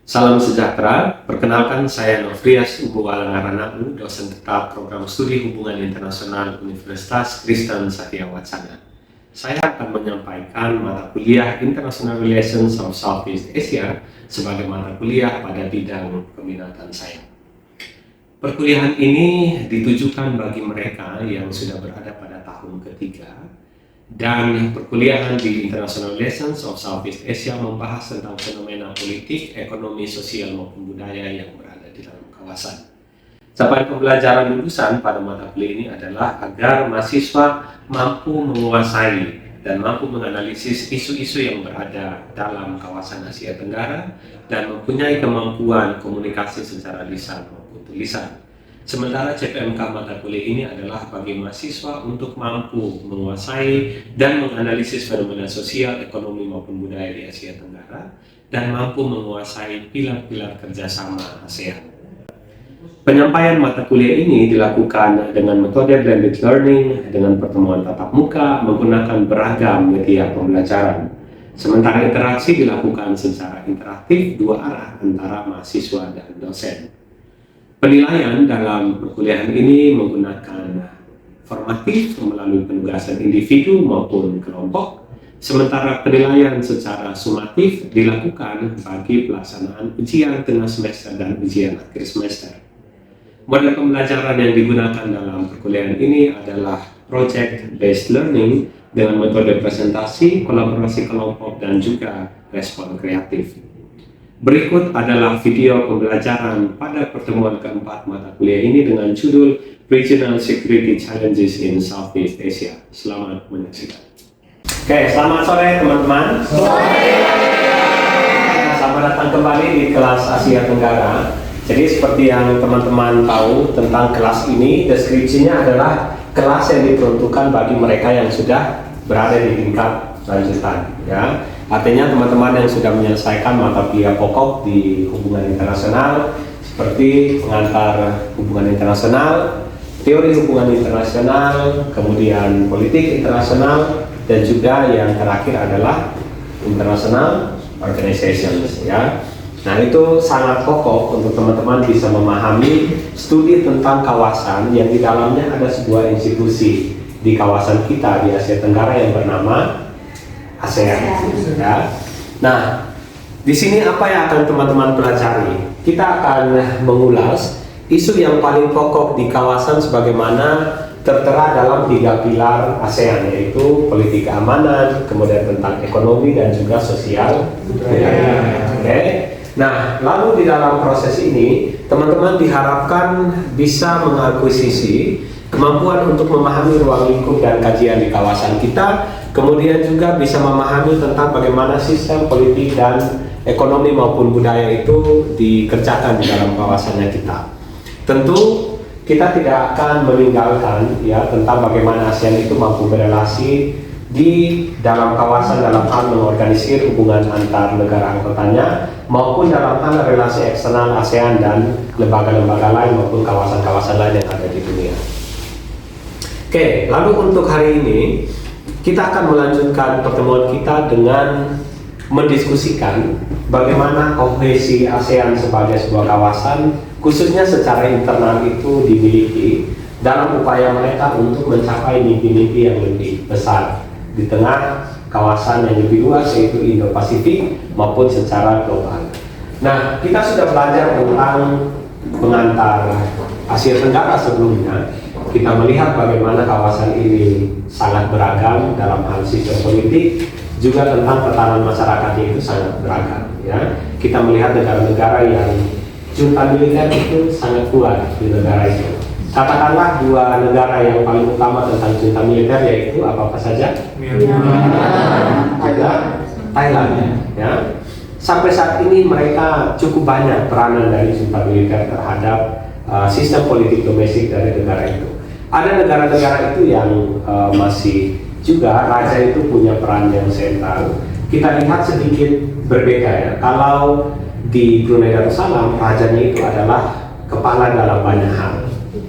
Salam sejahtera, perkenalkan saya Novrias Ubuwalangaranaku, dosen tetap program studi hubungan internasional Universitas Kristen Satya Wacana. Saya akan menyampaikan mata kuliah International Relations of Southeast Asia sebagai mata kuliah pada bidang peminatan saya. Perkuliahan ini ditujukan bagi mereka yang sudah berada pada tahun ketiga, dan perkuliahan di International Relations of Southeast Asia membahas tentang fenomena politik, ekonomi, sosial maupun budaya yang berada di dalam kawasan. Capaian pembelajaran lulusan pada mata kuliah ini adalah agar mahasiswa mampu menguasai dan mampu menganalisis isu-isu yang berada dalam kawasan Asia Tenggara dan mempunyai kemampuan komunikasi secara lisan maupun tulisan. Sementara CPMK mata kuliah ini adalah bagi mahasiswa untuk mampu menguasai dan menganalisis fenomena sosial, ekonomi maupun budaya di Asia Tenggara dan mampu menguasai pilar-pilar kerjasama ASEAN. Penyampaian mata kuliah ini dilakukan dengan metode blended learning dengan pertemuan tatap muka menggunakan beragam media pembelajaran. Sementara interaksi dilakukan secara interaktif dua arah antara mahasiswa dan dosen. Penilaian dalam perkuliahan ini menggunakan formatif melalui penugasan individu maupun kelompok, sementara penilaian secara sumatif dilakukan bagi pelaksanaan ujian tengah semester dan ujian akhir semester. Model pembelajaran yang digunakan dalam perkuliahan ini adalah project-based learning dengan metode presentasi, kolaborasi kelompok, dan juga respon kreatif. Berikut adalah video pembelajaran pada pertemuan keempat mata kuliah ini dengan judul Regional Security Challenges in Southeast Asia. Selamat menyaksikan. Oke, selamat sore teman-teman. Selamat datang kembali di kelas Asia Tenggara. Jadi seperti yang teman-teman tahu tentang kelas ini, deskripsinya adalah kelas yang diperuntukkan bagi mereka yang sudah berada di tingkat lanjutan, ya. Artinya teman-teman yang sudah menyelesaikan mata kuliah pokok di hubungan internasional seperti pengantar hubungan internasional, teori hubungan internasional, kemudian politik internasional, dan juga yang terakhir adalah international organizations, ya. Nah, itu sangat pokok untuk teman-teman bisa memahami studi tentang kawasan yang di dalamnya ada sebuah institusi di kawasan kita di Asia Tenggara yang bernama ASEAN. Ya. Nah, di sini apa yang akan teman-teman pelajari? Kita akan mengulas isu yang paling pokok di kawasan sebagaimana tertera dalam 3 pilar ASEAN, yaitu politik keamanan, kemudian tentang ekonomi dan juga sosial budaya. Oke. Nah, lalu di dalam proses ini teman-teman diharapkan bisa mengakuisisi kemampuan untuk memahami ruang lingkup dan kajian di kawasan kita, kemudian juga bisa memahami tentang bagaimana sistem politik dan ekonomi maupun budaya itu dikerjakan di dalam kawasannya kita. Tentu kita tidak akan meninggalkan ya tentang bagaimana ASEAN itu mampu berelasi di dalam kawasan dalam hal mengorganisir hubungan antar negara anggotanya maupun dalam hal relasi eksternal ASEAN dan lembaga-lembaga lain maupun kawasan-kawasan lain yang ada di dunia. Oke, lalu untuk hari ini kita akan melanjutkan pertemuan kita dengan mendiskusikan bagaimana kohesi ASEAN sebagai sebuah kawasan khususnya secara internal itu dimiliki dalam upaya mereka untuk mencapai mimpi-mimpi yang lebih besar di tengah kawasan yang lebih luas yaitu Indo-Pasifik maupun secara global. Nah, kita sudah belajar tentang pengantar Asia Tenggara sebelumnya. Kita melihat bagaimana kawasan ini sangat beragam dalam hal sistem politik, juga tentang tatanan masyarakatnya itu sangat beragam. Ya, kita melihat negara-negara yang junta militer itu sangat kuat di negara itu. Katakanlah 2 negara yang paling utama tentang junta militer yaitu apa saja? Thailand. Ya. Sampai saat ini mereka cukup banyak peranan dari junta militer terhadap sistem politik domestik dari negara itu. Ada negara-negara itu yang masih juga raja itu punya peran yang sentral. Kita lihat sedikit berbeda ya. Kalau di Brunei Darussalam rajanya itu adalah kepala dalam banyak hal.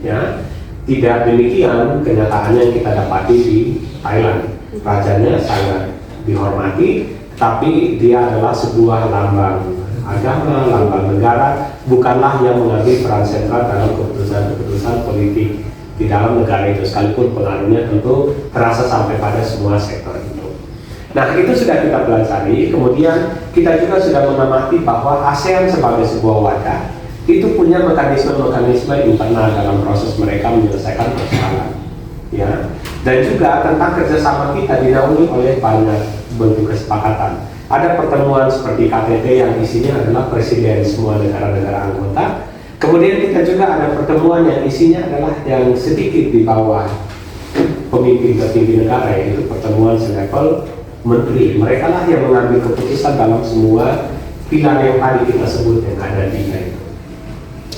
Ya, tidak demikian kenyataannya yang kita dapati di Thailand. Rajanya sangat dihormati, tapi dia adalah sebuah lambang agama, lambang negara, bukanlah yang mengambil peran sentral dalam keputusan-keputusan politik di dalam negara itu, sekalipun pengaruhnya tentu terasa sampai pada semua sektor itu. Nah, itu sudah kita pelajari. Kemudian kita juga sudah mengamati bahwa ASEAN sebagai sebuah wadah itu punya mekanisme-mekanisme internal dalam proses mereka menyelesaikan persoalan, ya. Dan juga tentang kerjasama kita dinaungi oleh banyak bentuk kesepakatan. Ada pertemuan seperti KTT yang isinya adalah presiden semua negara-negara anggota. Kemudian kita juga ada pertemuan yang isinya adalah yang sedikit di bawah pemimpin tertinggi negara, yaitu pertemuan selevel menteri. Mereka lah yang mengambil keputusan dalam semua pilar yang tadi kita sebut yang ada di itu.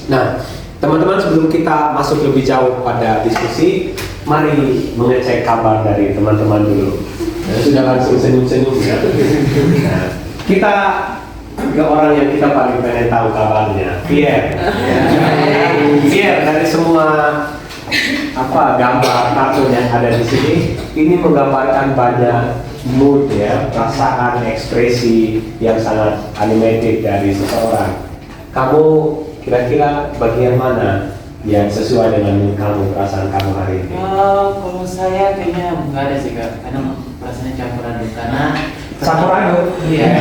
Nah, teman-teman, sebelum kita masuk lebih jauh pada diskusi, mari mengecek kabar dari teman-teman dulu. Sudah langsung senyum-senyum ya. Nah, kita ke orang yang kita paling pengen tahu kabarnya, Pierre. Pierre, dari semua gambar kartun yang ada di sini, ini menggambarkan banyak mood ya, perasaan, ekspresi yang sangat animated dari seseorang. Kamu kira-kira bagian mana yang sesuai dengan mood kamu, perasaan kamu hari ini? Kalau saya kayaknya nggak ada sih Kak, karena perasaannya campur aduk. Karena campur aduk? Iya.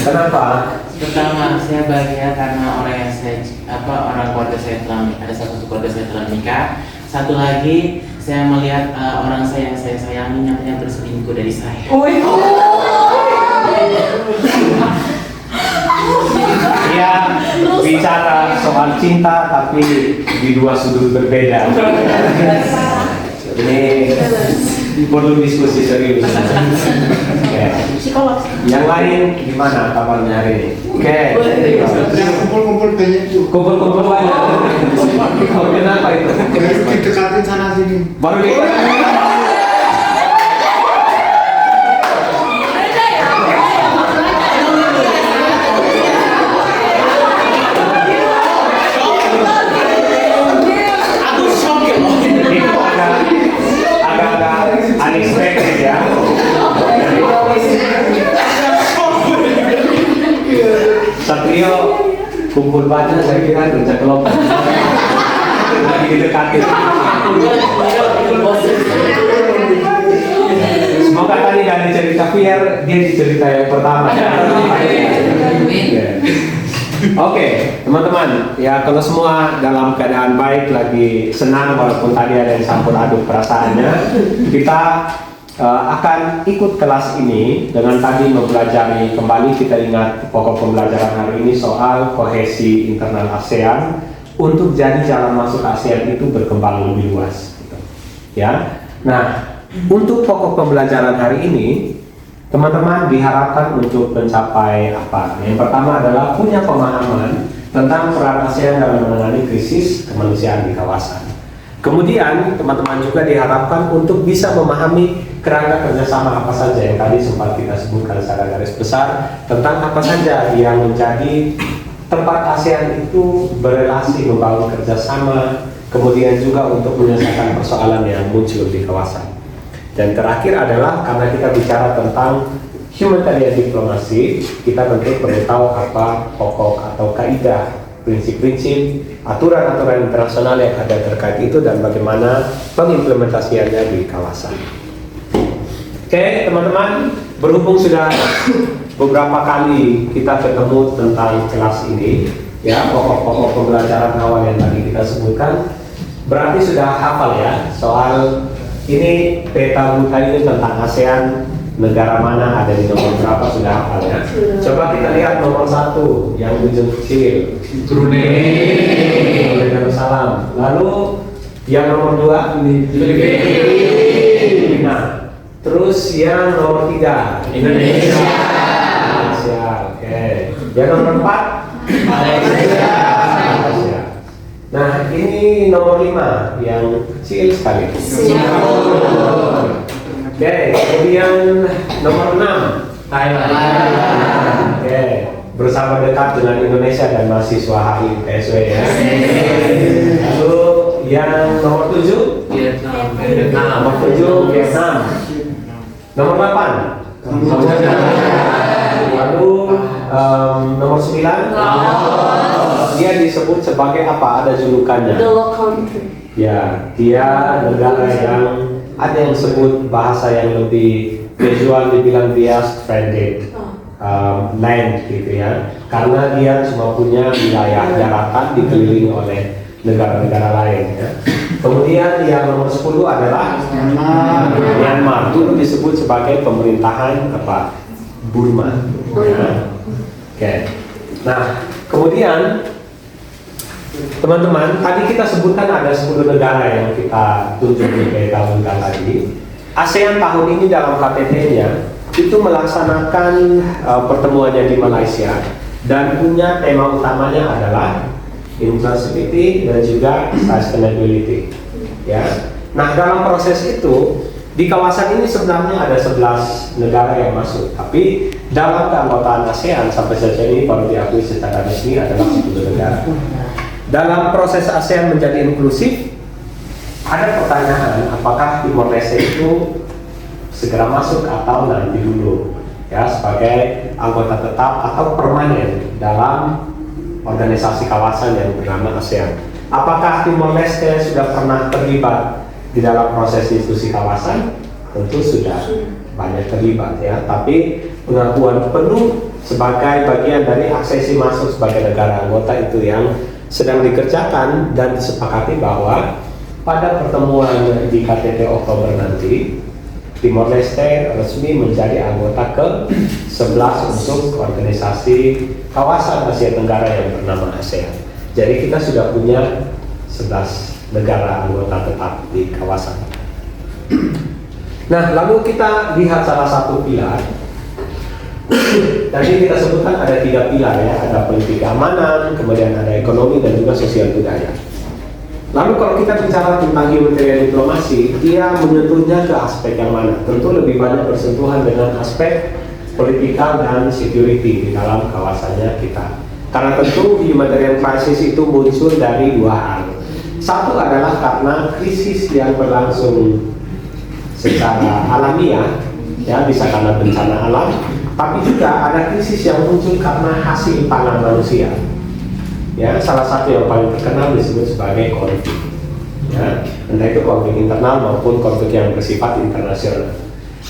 Kenapa? Pertama, saya bahagia karena orang keluarga saya ada satu keluarga saya telah menikah. Satu lagi, saya melihat orang saya yang saya sayangi yang berselingkuh dari saya. Ya, bicara soal cinta tapi di dua sudut berbeda. Ini perlu diskusi serius. Psikolog. Yang lain gimana kabarnya hari ini? Oke. Kumpul-kumpul banyak tuh. Kumpul-kumpul banyak. Oh, kenapa itu? Didekatin sana sini. Baru dikatakan. Unexpected ya. Satrio kumpul banyak, saya kira kerja kelompok. Lagi didekatin. Semoga tadi dari cerita Pierre dia di cerita yang pertama. Oke, teman-teman, ya kalau semua dalam keadaan baik, lagi senang walaupun tadi ada yang campur aduk perasaannya, kita akan ikut kelas ini dengan tadi mempelajari kembali. Kita ingat pokok pembelajaran hari ini soal kohesi internal ASEAN untuk jadi jalan masuk ASEAN itu berkembang lebih luas, gitu. Ya. Nah, untuk pokok pembelajaran hari ini, teman-teman diharapkan untuk mencapai apa? Yang pertama adalah punya pemahaman tentang peran ASEAN dalam menangani krisis kemanusiaan di kawasan. Kemudian teman-teman juga diharapkan untuk bisa memahami kerangka kerjasama apa saja yang tadi sempat kita sebutkan secara garis besar, tentang apa saja yang menjadi tempat ASEAN itu berelasi membangun kerjasama, kemudian juga untuk menyelesaikan persoalan yang muncul di kawasan. Dan terakhir adalah karena kita bicara tentang humanitarian diplomasi, kita tentu perlu tahu apa pokok atau kaidah, prinsip-prinsip, aturan-aturan internasional yang ada terkait itu dan bagaimana pengimplementasiannya di kawasan. Oke, teman-teman, berhubung sudah beberapa kali kita ketemu tentang kelas ini, ya pokok-pokok pembelajaran awal yang tadi kita sebutkan, berarti sudah hafal ya soal ini peta buta ini tentang ASEAN, negara mana ada di nomor berapa, sudah hafal ya? Coba kita lihat nomor 1 yang ujung kecil, Brunei, Darussalam. Lalu yang nomor 2 Filipina. Terus yang nomor 3 Indonesia. Oke. Yang nomor 4 Malaysia. Nah, ini nomor 5 yang kecil sekali. Oke, kemudian nomor 6 Thailand. Oke, bersama dekat dengan Indonesia dan mahasiswa HIPSW ya. Lalu yang nomor 7 Vietnam. Nomor 7 Vietnam. Nomor 8 Lalu Nomor 9. Dia disebut sebagai apa? Ada julukannya. The low country. Ya, dia negara yang ada yang sebut bahasa yang lebih visual dibilang dia stranded land gitu ya. Karena dia cuma punya wilayah daratan dikelilingi oleh negara-negara lain ya. Kemudian yang nomor 10 adalah Myanmar. Dulu disebut sebagai pemerintahan apa? Burma. Ya. Oke. Nah, kemudian teman-teman, tadi kita sebutkan ada 10 negara yang kita tunjuk di tahun tadi. ASEAN tahun ini dalam KTT-nya itu melaksanakan pertemuannya di Malaysia dan punya tema utamanya adalah inclusivity dan juga sustainability. Ya. Nah, dalam proses itu di kawasan ini sebenarnya ada 11 negara yang masuk, tapi dalam keanggotaan ASEAN sampai saat ini baru diakui secara resmi adalah 10 negara. Dalam proses ASEAN menjadi inklusif, ada pertanyaan apakah Timor Leste itu segera masuk atau nanti dulu ya sebagai anggota tetap atau permanen dalam organisasi kawasan yang bernama ASEAN. Apakah Timor Leste sudah pernah terlibat di dalam proses diskusi kawasan? Tentu sudah banyak terlibat ya, tapi pengakuan penuh sebagai bagian dari aksesi masuk sebagai negara anggota itu yang sedang dikerjakan dan disepakati bahwa pada pertemuan di KTT Oktober nanti Timor Leste resmi menjadi anggota ke-11 untuk organisasi kawasan Asia Tenggara yang bernama ASEAN. Jadi kita sudah punya 11 negara anggota tetap di kawasan. Nah, lalu kita lihat salah satu pilar. Tadi kita sebutkan ada 3 pilar ya, ada politik keamanan, kemudian ada ekonomi dan juga sosial budaya. Lalu kalau kita bicara tentang humanitarian diplomasi, dia menyentuhnya ke aspek yang mana? Tentu lebih banyak bersentuhan dengan aspek politikal dan security di dalam kawasannya kita. Karena tentu humanitarian crisis itu muncul dari 2 hal. Satu adalah karena krisis yang berlangsung secara alamiah, ya bisa karena bencana alam, tapi juga ada krisis yang muncul karena hasil pangan manusia. Ya, salah satu yang paling terkenal disebut sebagai konflik. Ya, entah itu konflik internal maupun konflik yang bersifat internasional.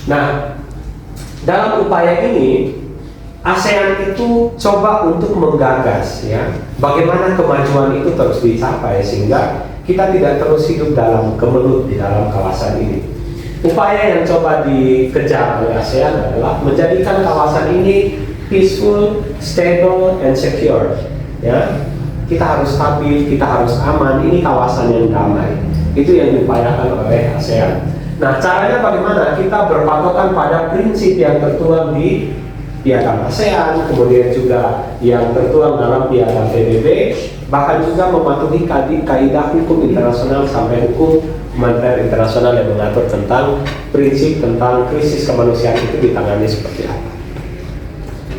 Nah, dalam upaya ini ASEAN itu coba untuk menggagas ya, bagaimana kemajuan itu terus dicapai sehingga kita tidak terus hidup dalam kemelut di dalam kawasan ini. Upaya yang coba dikejar oleh ASEAN adalah menjadikan kawasan ini peaceful, stable, and secure. Ya, kita harus stabil, kita harus aman. Ini kawasan yang damai. Itu yang diupayakan oleh ASEAN. Nah, caranya bagaimana? Kita berpatokan pada prinsip yang tertuang di Piagam ASEAN, kemudian juga yang tertuang dalam Piagam PBB, bahkan juga mematuhi kaidah hukum internasional sampai hukum humaniter internasional yang mengatur tentang prinsip tentang krisis kemanusiaan itu ditangani seperti apa.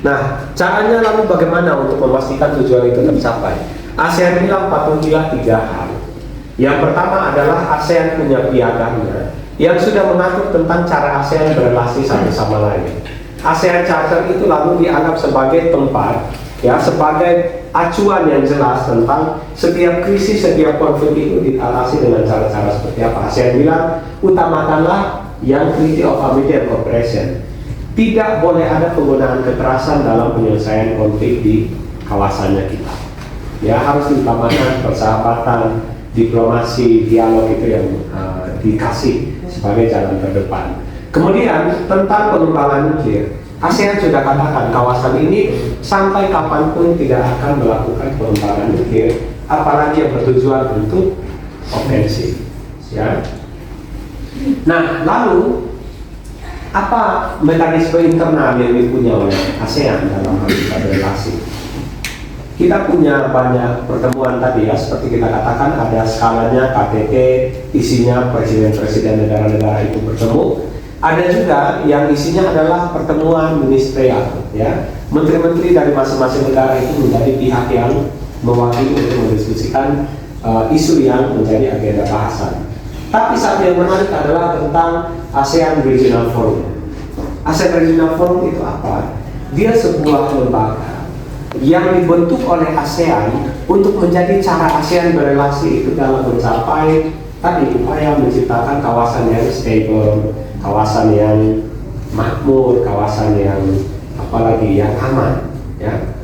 Nah, caranya lalu bagaimana untuk memastikan tujuan itu tercapai? ASEAN bilang patuhilah 3 hal. Yang pertama adalah ASEAN punya piagamnya yang sudah mengatur tentang cara ASEAN berrelasi satu sama lain. ASEAN Charter itu lalu dianggap sebagai tempat, ya, sebagai acuan yang jelas tentang setiap krisis, setiap konflik itu diatasi dengan cara-cara seperti apa. ASEAN bilang, utamakanlah yang Treaty of Immediate Cooperation. Tidak boleh ada penggunaan kekerasan dalam penyelesaian konflik di kawasannya kita. Ya, harus diutamakan persahabatan, diplomasi, dialog itu yang dikasih sebagai jalan terdepan. Kemudian tentang pengembangan nuklir, ASEAN sudah katakan kawasan ini sampai kapanpun tidak akan melakukan pengembangan nuklir, apalagi yang bertujuan untuk ofensif. Ya. Nah, lalu apa mekanisme internal yang dipunya oleh ASEAN dalam hal kita berrelasi? Kita punya banyak pertemuan tadi ya, seperti kita katakan ada skalanya KTT, isinya presiden-presiden negara-negara itu bertemu. Ada juga yang isinya adalah pertemuan ministerial, ya. Menteri-menteri dari masing-masing negara itu menjadi pihak yang mewakili untuk mendiskusikan isu yang menjadi agenda bahasan. Tapi satu yang menarik adalah tentang ASEAN Regional Forum. ASEAN Regional Forum itu apa? Dia sebuah lembaga yang dibentuk oleh ASEAN untuk menjadi cara ASEAN berelasi itu dalam mencapai tadi upaya menciptakan kawasan yang stable, kawasan yang makmur, kawasan yang apalagi yang aman, ya.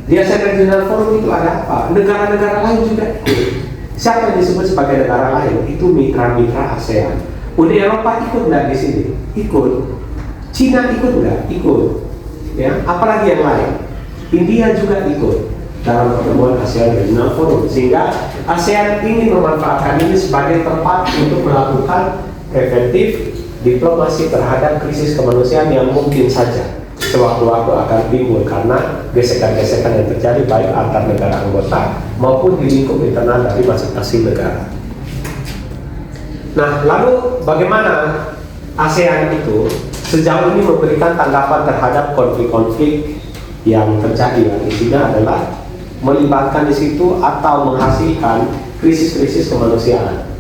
Di ASEAN Regional Forum itu ada apa? Negara-negara lain juga ikut. Siapa yang disebut sebagai negara lain? Itu mitra-mitra ASEAN. Uni Eropa ikut nggak di sini? Ikut. Cina ikut nggak? Ikut. Ya, apalagi yang lain? India juga ikut dalam pertemuan ASEAN Regional Forum. Sehingga ASEAN ingin memanfaatkan ini sebagai tempat untuk melakukan preventif diplomasi terhadap krisis kemanusiaan yang mungkin saja sewaktu-waktu akan timbul karena gesekan-gesekan yang terjadi baik antar negara anggota maupun di lingkup internal dari masing-masing negara. Nah, lalu bagaimana ASEAN itu sejauh ini memberikan tanggapan terhadap konflik-konflik yang terjadi, yang isinya adalah melibatkan di situ atau menghasilkan krisis-krisis kemanusiaan.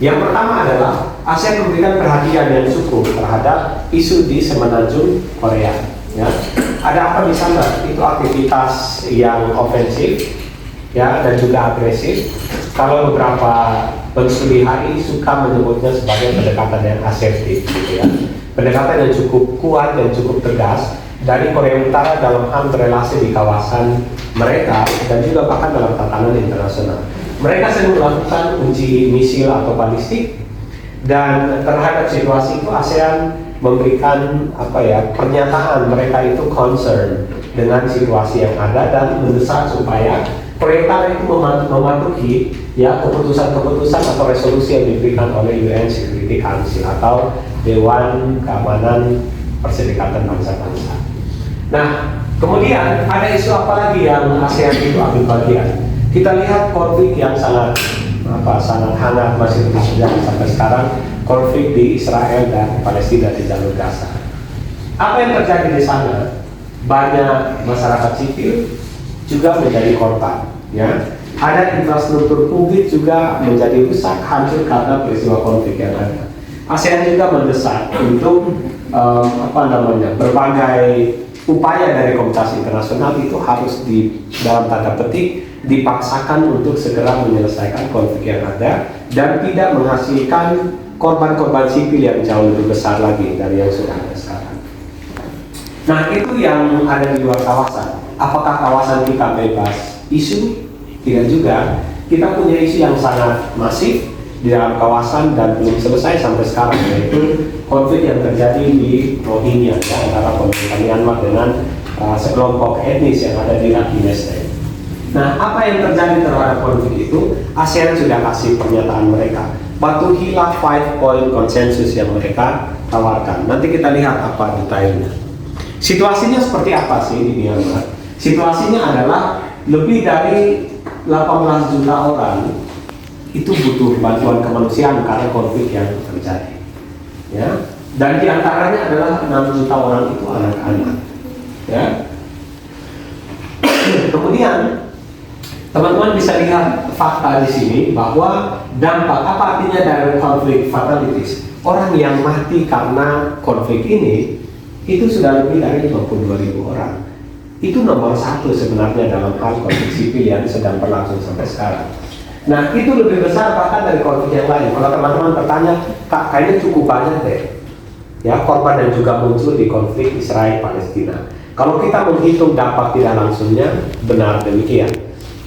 Yang pertama adalah ASEAN memberikan perhatian yang cukup terhadap isu di Semenanjung Korea. Ya, ada apa di sana? Itu aktivitas yang ofensif, ya, dan juga agresif. Kalau beberapa penstudi HI suka menyebutnya sebagai pendekatan yang asertif, gitu ya. Pendekatan yang cukup kuat dan cukup tegas dari Korea Utara dalam hal berelasi di kawasan mereka dan juga bahkan dalam tatanan internasional. Mereka sering melakukan uji misil atau balistik, dan terhadap situasi itu ASEAN memberikan pernyataan mereka itu concern dengan situasi yang ada dan mendesak supaya Korea Utara itu mematuhi ya keputusan-keputusan atau resolusi yang diberikan oleh UN Security Council atau Dewan Keamanan Perserikatan Bangsa-Bangsa. Nah, kemudian ada isu apa lagi yang ASEAN itu ambil bagian? Kita lihat konflik yang sangat hangat masih terus terjadi sampai sekarang, konflik di Israel dan Palestina di jalur Gaza. Apa yang terjadi di sana? Banyak masyarakat sipil juga menjadi korban, ya. Ada infrastruktur publik juga menjadi rusak, hancur karena peristiwa konflik yang ada. ASEAN juga mendesak untuk berbagai upaya dari komunitas internasional itu harus dalam tanda petik dipaksakan untuk segera menyelesaikan konflik yang ada dan tidak menghasilkan korban-korban sipil yang jauh lebih besar lagi dari yang sudah ada sekarang. Nah, itu yang ada di luar kawasan. Apakah kawasan kita bebas isu? Tidak juga. Kita punya isu yang sangat masif di dalam kawasan dan belum selesai sampai sekarang, yaitu konflik yang terjadi di Rohingya, ya, antara pemerintah Myanmar dengan sekelompok etnis yang ada di Rakhine State. Nah, apa yang terjadi terhadap konflik itu? ASEAN sudah kasih pernyataan mereka. Patuhilah 5-point konsensus yang mereka tawarkan. Nanti kita lihat apa detailnya. Situasinya seperti apa sih di Myanmar? Situasinya adalah lebih dari 18 juta orang itu butuh bantuan kemanusiaan karena konflik yang terjadi. Ya, dan diantaranya adalah 6 juta orang itu anak-anak. Ya. Kemudian teman-teman bisa lihat fakta di sini bahwa dampak apa artinya dari konflik fatalities. Orang yang mati karena konflik ini itu sudah lebih dari 52.000 orang. Itu nomor satu sebenarnya dalam hal konflik sipil yang sedang berlangsung sampai sekarang. Nah, itu lebih besar bahkan dari konflik yang lain. Kalau teman-teman bertanya, Kak, kayaknya cukup banyak deh ya korban yang juga muncul di konflik Israel-Palestina. Kalau kita menghitung dampak tidak langsungnya, benar demikian.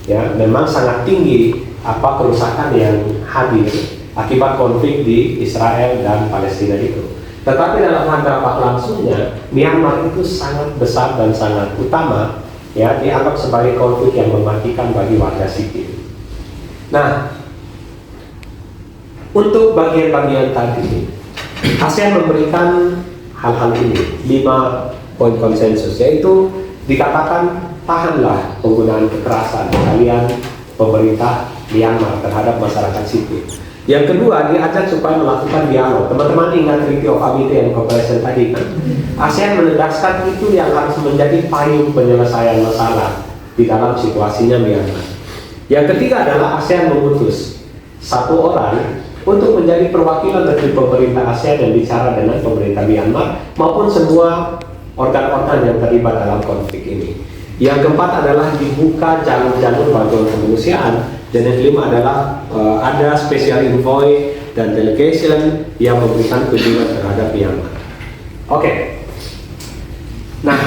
Ya, memang sangat tinggi kerusakan yang hadir akibat konflik di Israel dan Palestina itu. Tetapi dalam hal dampak langsungnya, Myanmar itu sangat besar dan sangat utama, ya, dianggap sebagai konflik yang mematikan bagi warga sipil. Nah, untuk bagian-bagian tadi, ASEAN memberikan hal-hal ini, 5 poin konsensus, yaitu dikatakan tahanlah penggunaan kekerasan kalian pemerintah Myanmar terhadap masyarakat sipil. Yang kedua, diajak supaya melakukan dialog. Teman-teman ingat Treaty of Amity and Cooperation tadi kan? ASEAN menegaskan itu yang harus menjadi payung penyelesaian masalah di dalam situasinya Myanmar. Yang ketiga adalah ASEAN mengutus 1 orang untuk menjadi perwakilan dari pemerintah ASEAN yang bicara dengan pemerintah Myanmar maupun semua organ-organ yang terlibat dalam konflik ini. Yang keempat adalah dibuka jalur-jalur bantuan kemanusiaan. Dan yang kelima adalah ada special envoy dan delegation yang memberikan kunjungan terhadap Myanmar. Oke. Nah,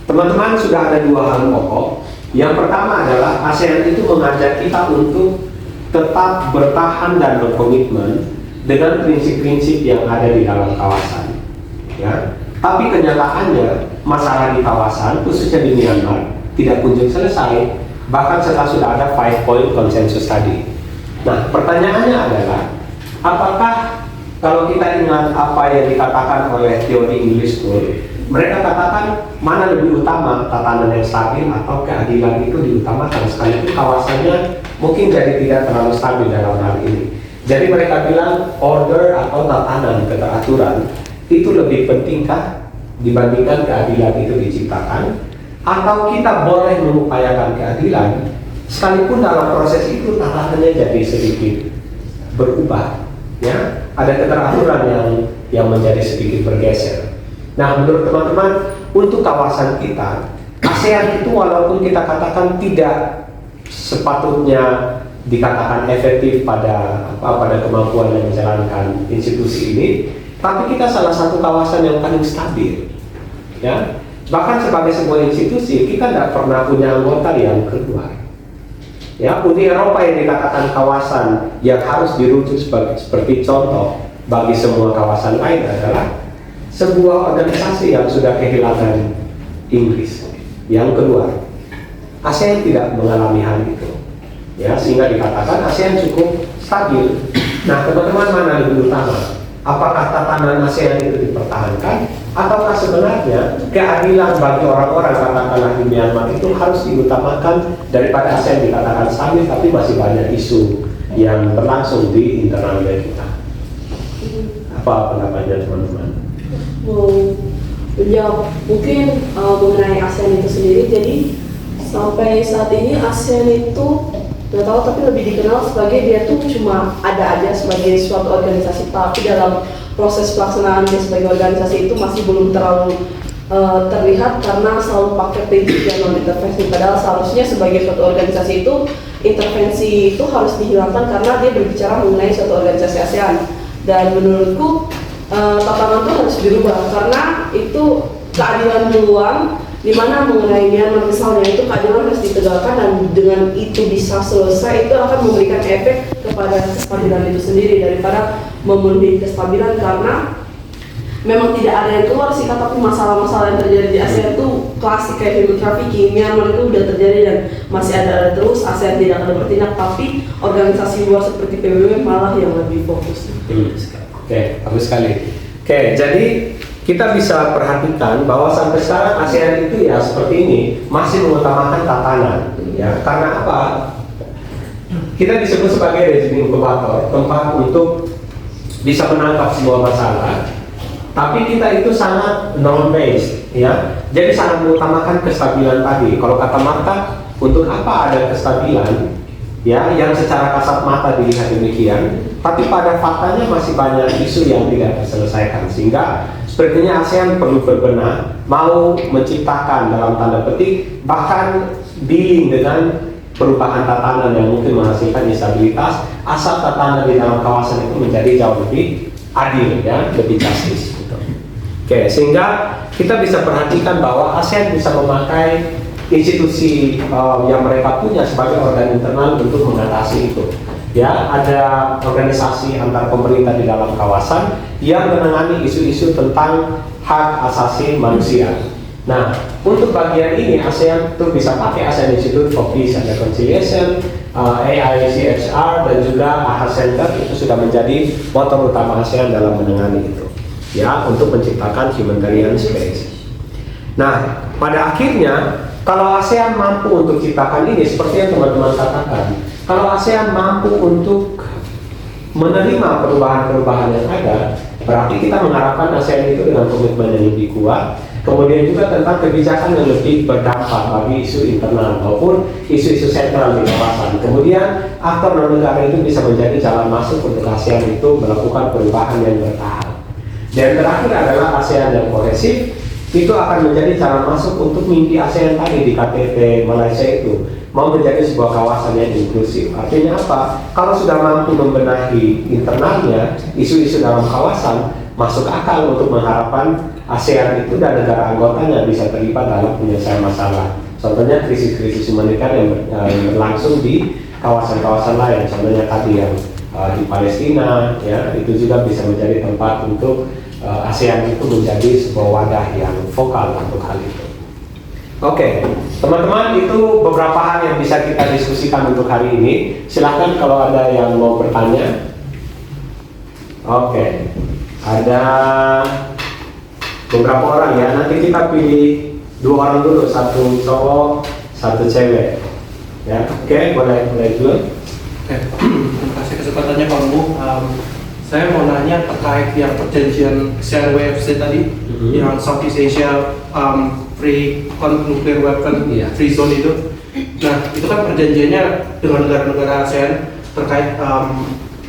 teman-teman sudah ada dua hal pokok. Yang pertama adalah ASEAN itu mengajak kita untuk tetap bertahan dan berkomitmen dengan prinsip-prinsip yang ada di dalam kawasan. Ya. Tapi kenyataannya masalah di kawasan, khususnya di Myanmar, tidak kunjung selesai, bahkan setelah sudah ada 5-point consensus tadi. Nah, pertanyaannya adalah, apakah kalau kita ingat apa yang dikatakan oleh teori English School, mereka katakan mana lebih utama, tatanan yang stabil atau keadilan itu diutamakan, sekalipun kawasannya mungkin jadi tidak terlalu stabil dalam hal ini. Jadi mereka bilang order atau tatanan keteraturan itu lebih pentingkah dibandingkan keadilan itu diciptakan? Atau kita boleh mengupayakan keadilan, sekalipun dalam proses itu tatanannya jadi sedikit berubah, ya, ada keteraturan yang menjadi sedikit bergeser. Nah, menurut teman-teman, untuk kawasan kita, ASEAN itu walaupun kita katakan tidak sepatutnya dikatakan efektif pada kemampuan yang menjalankan institusi ini, tapi kita salah satu kawasan yang paling stabil, ya. Bahkan sebagai sebuah institusi, kita tidak pernah punya anggota yang keluar. Ya, Uni Eropa yang dikatakan kawasan yang harus dirujuk seperti contoh bagi semua kawasan lain adalah sebuah organisasi yang sudah kehilangan Inggris yang keluar. ASEAN tidak mengalami hal itu. Ya, sehingga dikatakan ASEAN cukup stabil. Nah, teman-teman, mana lebih utama? Apakah tatanan ASEAN itu dipertahankan? Ataukah sebenarnya keadilan bagi orang-orang katakanlah di Myanmar itu harus diutamakan daripada ASEAN dikatakan stabil, tapi masih banyak isu yang berlangsung di internalnya kita. Apa pendapatnya teman-teman? Menjawab mungkin mengenai ASEAN itu sendiri. Jadi sampai saat ini ASEAN itu nggak tahu, tapi lebih dikenal sebagai dia tuh cuma ada aja sebagai suatu organisasi, tapi dalam proses pelaksanaan dia sebagai organisasi itu masih belum terlalu terlihat karena selalu pakai prinsip yang non intervensi. Padahal seharusnya sebagai suatu organisasi itu intervensi itu harus dihilangkan karena dia berbicara mengenai suatu organisasi ASEAN. Dan menurutku tatanan itu harus dirubah karena itu keadilan duluan, dimana mengenai Myanmar misalnya itu keadilan harus ditegakkan, dan dengan itu bisa selesai itu akan memberikan efek kepada kestabilan itu sendiri daripada memenuhi kestabilan, karena memang tidak ada yang keluar sih, tapi masalah-masalah yang terjadi di ASEAN itu klasik kayak human trafficking. Myanmar itu udah terjadi dan masih ada terus. ASEAN tidak akan bertindak, tapi organisasi luar seperti PBB malah yang lebih fokus. Oke, bagus sekali. Oke, jadi kita bisa perhatikan bahwa sampai sekarang ASEAN itu ya seperti ini masih mengutamakan tatanan, ya. Karena apa? Kita disebut sebagai regime inkubator, tempat untuk bisa menangkap sebuah masalah, tapi kita itu sangat non-based, ya. Jadi sangat mengutamakan kestabilan tadi. Kalau kata Marta, untuk apa ada kestabilan, ya, yang secara kasat mata dilihat demikian, tapi pada faktanya masih banyak isu yang tidak terselesaikan, sehingga sepertinya ASEAN perlu berbenah, mau menciptakan dalam tanda petik, bahkan dealing dengan perubahan tatanan yang mungkin menghasilkan instabilitas, asal tatanan di dalam kawasan itu menjadi jauh lebih adil, ya, lebih justice. Gitu. Oke, sehingga kita bisa perhatikan bahwa ASEAN bisa memakai institusi yang mereka punya sebagai organ internal untuk mengatasi itu. Ya, ada organisasi antar pemerintah di dalam kawasan yang menangani isu-isu tentang hak asasi manusia. Nah, untuk bagian ini ASEAN itu bisa pakai ASEAN Institute for Peace and Reconciliation, AICHR, dan juga AHA Center. Itu sudah menjadi motor utama ASEAN dalam menangani itu, ya, untuk menciptakan humanitarian space. Nah, pada akhirnya kalau ASEAN mampu untuk ciptakan ini, seperti yang teman-teman katakan, kalau ASEAN mampu untuk menerima perubahan-perubahan yang ada, berarti kita mengharapkan ASEAN itu dengan komitmen yang lebih kuat, kemudian juga tentang kebijakan yang lebih berdampak bagi isu internal maupun isu-isu sentral di kawasan. Kemudian aktor non-negara itu bisa menjadi jalan masuk untuk ASEAN itu melakukan perubahan yang bertahap. Dan terakhir adalah ASEAN yang kohesif, itu akan menjadi cara masuk untuk mimpi ASEAN tadi di KTT Malaysia itu, mau menjadi sebuah kawasan yang inklusif. Artinya apa? Kalau sudah mampu membenahi internalnya, isu-isu dalam kawasan masuk akal untuk mengharapkan ASEAN itu dan negara anggotanya bisa terlibat dalam penyelesaian masalah. Contohnya krisis-krisis humanitar yang berlangsung di kawasan-kawasan lain, contohnya tadi yang di Palestina, ya, itu juga bisa menjadi tempat untuk ASEAN itu menjadi sebuah wadah yang vokal untuk hal itu. Oke, teman-teman, itu beberapa hal yang bisa kita diskusikan untuk hari ini. Silahkan kalau ada yang mau bertanya. Oke, ada beberapa orang ya. Nanti kita pilih 2 orang dulu, 1 cowok, 1 cewek. Ya, oke, boleh dulu. Oke, terima kasih kesempatannya Pak Bu. Saya mau nanya terkait yang perjanjian ASEAN WFC tadi, yang Southeast Asia Free Nuclear Weapon Free Zone itu. Nah, itu kan perjanjiannya dengan negara-negara ASEAN terkait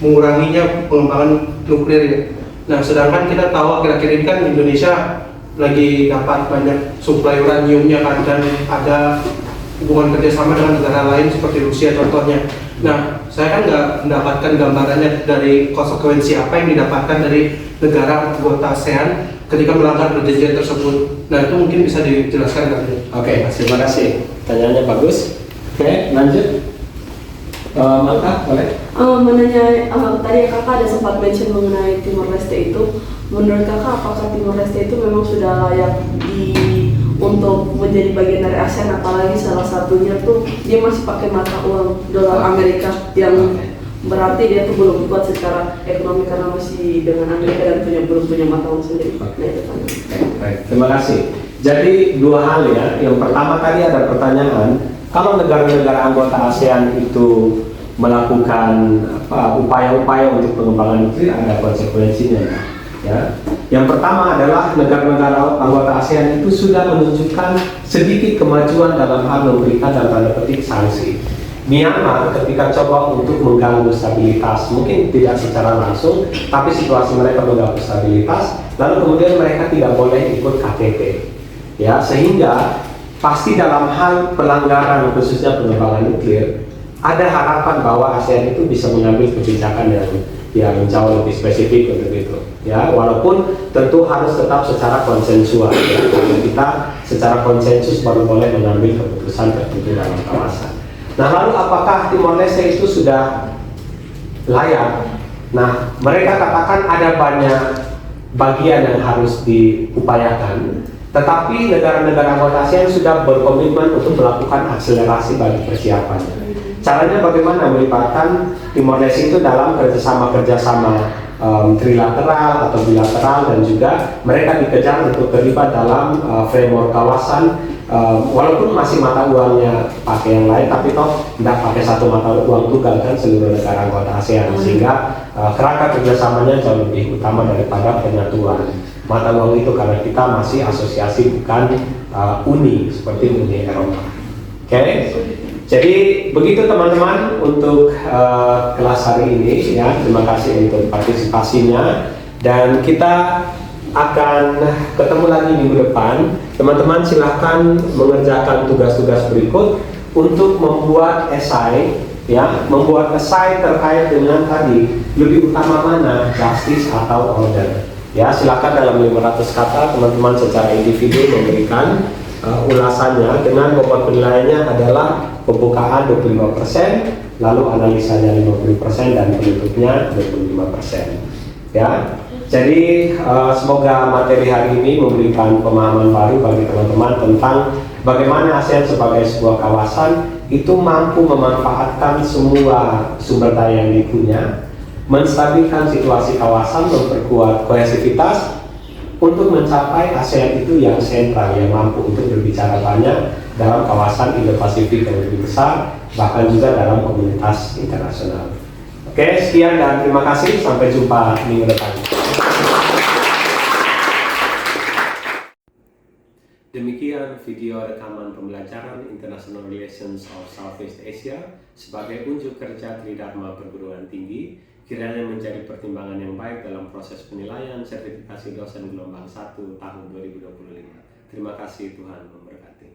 menguranginya pengembangan nuklir ya. Nah, sedangkan kita tahu akhir-akhir ini kan Indonesia lagi dapat banyak suplai uraniumnya kan, dan ada hubungan kerjasama dengan negara lain seperti Rusia contohnya. Nah, saya kan nggak mendapatkan gambarannya dari konsekuensi apa yang didapatkan dari negara anggota ASEAN ketika melanggar perjanjian tersebut. Nah, itu mungkin bisa dijelaskan nggak? Oke, terima kasih. Pertanyaannya bagus. Oke, lanjut. Maka boleh. Menanya tadi kakak ada sempat mention mengenai Timor Leste itu. Menurut kakak apakah Timor Leste itu memang sudah layak untuk menjadi bagian dari ASEAN, apalagi salah satunya tuh dia masih pakai mata uang dolar Amerika yang berarti dia tuh belum kuat secara ekonomi karena masih dengan Amerika dan belum punya mata uang sendiri. Nah, itu tanya. Baik, terima kasih. Jadi 2 hal ya. Yang pertama tadi ada pertanyaan, kalau negara-negara anggota ASEAN itu melakukan upaya-upaya untuk pengembangan nuklir, ada konsekuensinya. Ya. Yang pertama adalah negara-negara anggota ASEAN itu sudah menunjukkan sedikit kemajuan dalam hal memberikan dalam tanda petik sanksi. Myanmar ketika coba untuk mengganggu stabilitas, mungkin tidak secara langsung, tapi situasi mereka mengganggu stabilitas, lalu kemudian mereka tidak boleh ikut KTT. Ya, sehingga pasti dalam hal pelanggaran khususnya pengembangan nuklir, ada harapan bahwa ASEAN itu bisa mengambil kebijakan yang jauh lebih spesifik untuk itu. Ya, walaupun tentu harus tetap secara konsensual. Ya, karena kita secara konsensus baru boleh mengambil keputusan tertentu dalam kawasan. Nah, lalu apakah Timor Leste itu sudah layak? Nah, mereka katakan ada banyak bagian yang harus diupayakan, tetapi negara-negara anggota ASEAN sudah berkomitmen untuk melakukan akselerasi bagi persiapannya. Caranya bagaimana? Melibatkan Timor Leste itu dalam kerjasama trilateral atau bilateral, dan juga mereka dikejar untuk terlibat dalam framework kawasan, walaupun masih mata uangnya pakai yang lain, tapi toh tidak pakai satu mata uang tunggal kan seluruh negara anggota ASEAN, sehingga kerangka kerjasamanya jauh lebih utama daripada penyatuan mata uang itu, karena kita masih asosiasi bukan uni seperti Uni Eropa. Oke? Jadi begitu teman-teman untuk kelas hari ini ya. Terima kasih untuk partisipasinya, dan kita akan ketemu lagi minggu depan. Teman-teman silahkan mengerjakan tugas-tugas berikut untuk membuat esai ya, membuat esai terkait dengan tadi lebih utama mana, justice atau order. Ya, silakan dalam 500 kata teman-teman secara individu memberikan ulasannya dengan bobot penilaiannya adalah pembukaan 25%, lalu analisanya 50%, dan penutupnya 25%. Ya, jadi semoga materi hari ini memberikan pemahaman baru bagi teman-teman tentang bagaimana ASEAN sebagai sebuah kawasan itu mampu memanfaatkan semua sumber daya yang dipunya, menstabilkan situasi kawasan, memperkuat kohesivitas, untuk mencapai ASEAN itu yang sentral, yang mampu untuk berbicara banyak dalam kawasan Indo-Pasifik yang lebih besar, bahkan juga dalam komunitas internasional. Oke, sekian dan terima kasih. Sampai jumpa minggu depan. Demikian video rekaman pembelajaran International Relations of Southeast Asia sebagai unjuk kerja Tridharma Perguruan Tinggi, kiranya menjadi pertimbangan yang baik dalam proses penilaian sertifikasi dosen gelombang 1 tahun 2025. Terima kasih, Tuhan memberkati.